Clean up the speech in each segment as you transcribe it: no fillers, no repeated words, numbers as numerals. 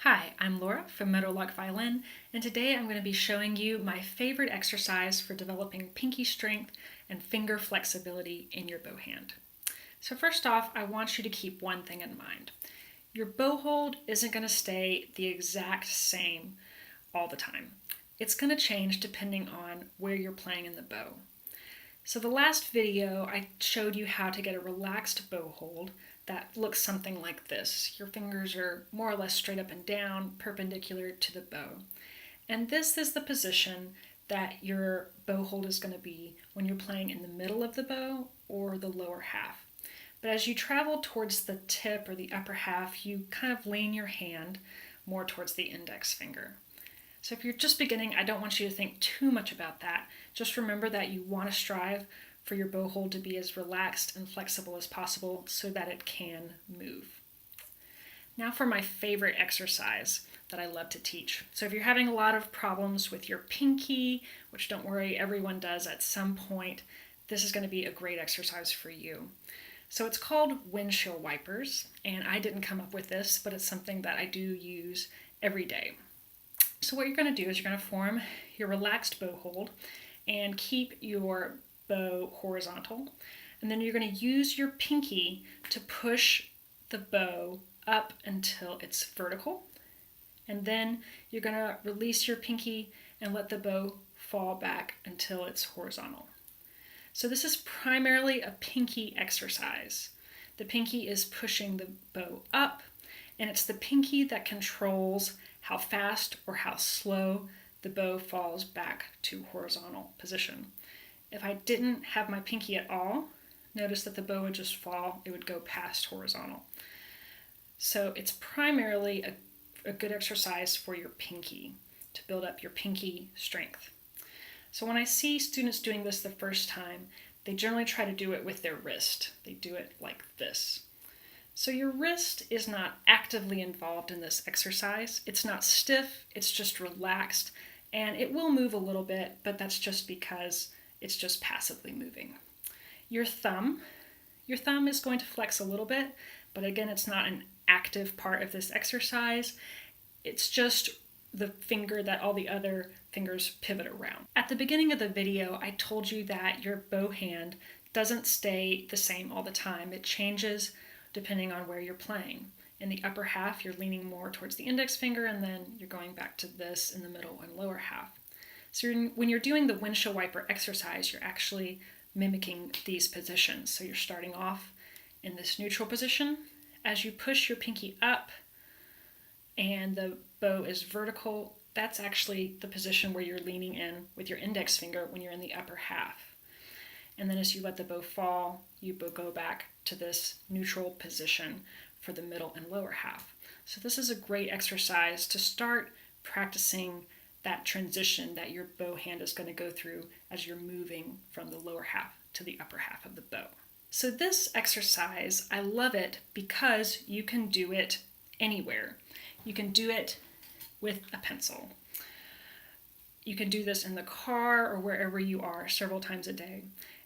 Hi, I'm Laura from Meadowlark Violin, and today I'm going to be showing you my favorite exercise for developing pinky strength and finger flexibility in your bow hand. So first off, I want you to keep one thing in mind. Your bow hold isn't going to stay the exact same all the time. It's going to change depending on where you're playing in the bow. So the last video, I showed you how to get a relaxed bow hold that looks something like this. Your fingers are more or less straight up and down, perpendicular to the bow. And this is the position that your bow hold is going to be when you're playing in the middle of the bow or the lower half. But as you travel towards the tip or the upper half, you kind of lean your hand more towards the index finger. So if you're just beginning, I don't want you to think too much about that. Just remember that you want to strive for your bow hold to be as relaxed and flexible as possible so that it can move. Now for my favorite exercise that I love to teach. So if you're having a lot of problems with your pinky, which don't worry, everyone does at some point, this is going to be a great exercise for you. So it's called Windshield Wipers, and I didn't come up with this, but it's something that I do use every day. So what you're going to do is you're going to form your relaxed bow hold and keep your bow horizontal. And then you're going to use your pinky to push the bow up until it's vertical. And then you're going to release your pinky and let the bow fall back until it's horizontal. So this is primarily a pinky exercise. The pinky is pushing the bow up, and it's the pinky that controls how fast or how slow the bow falls back to horizontal position. If I didn't have my pinky at all, notice that the bow would just fall, it would go past horizontal. So it's primarily a good exercise for your pinky, to build up your pinky strength. So when I see students doing this the first time, they generally try to do it with their wrist. They do it like this. So your wrist is not actively involved in this exercise. It's not stiff, it's just relaxed, and it will move a little bit, but that's just because it's just passively moving. Your thumb is going to flex a little bit, but again, it's not an active part of this exercise. It's just the finger that all the other fingers pivot around. At the beginning of the video, I told you that your bow hand doesn't stay the same all the time. It changes depending on where you're playing. In the upper half, you're leaning more towards the index finger, and then you're going back to this in the middle and lower half. So when you're doing the windshield wiper exercise, you're actually mimicking these positions. So you're starting off in this neutral position. As you push your pinky up and the bow is vertical, that's actually the position where you're leaning in with your index finger when you're in the upper half. And then as you let the bow fall, you go back to this neutral position for the middle and lower half. So this is a great exercise to start practicing that transition that your bow hand is going to go through as you're moving from the lower half to the upper half of the bow. So this exercise, I love it because you can do it anywhere. You can do it with a pencil. You can do this in the car or wherever you are several times a day.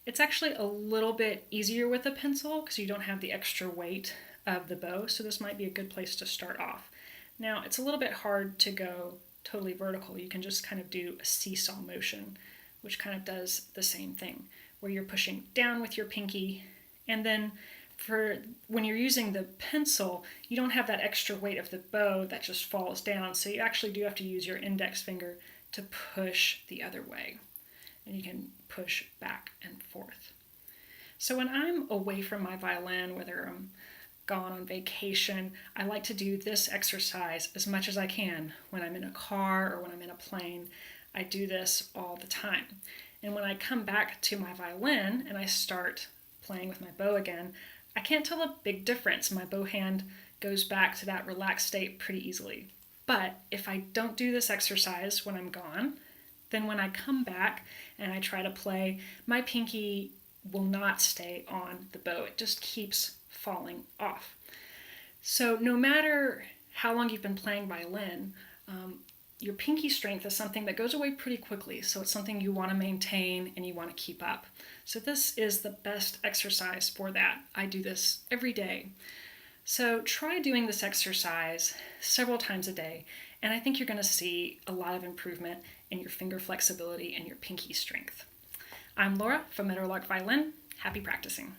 It's actually a little bit easier with a pencil because you don't have the extra weight of the bow, so this might be a good place to start off. Now, it's a little bit hard to go totally vertical. You can just kind of do a seesaw motion, which kind of does the same thing, where you're pushing down with your pinky, and then for when you're using the pencil, you don't have that extra weight of the bow that just falls down, so you actually do have to use your index finger to push the other way. And you can push back and forth. So when I'm away from my violin, whether I'm gone on vacation, I like to do this exercise as much as I can. When I'm in a car or when I'm in a plane, I do this all the time. And when I come back to my violin and I start playing with my bow again, I can't tell a big difference. My bow hand goes back to that relaxed state pretty easily. But if I don't do this exercise when I'm gone, then when I come back and I try to play, my pinky will not stay on the bow. It just keeps falling off. So no matter how long you've been playing violin, your pinky strength is something that goes away pretty quickly. So it's something you want to maintain and you want to keep up. So this is the best exercise for that. I do this every day. So try doing this exercise several times a day, and I think you're going to see a lot of improvement in your finger flexibility and your pinky strength. I'm Laura from Violin. Happy practicing.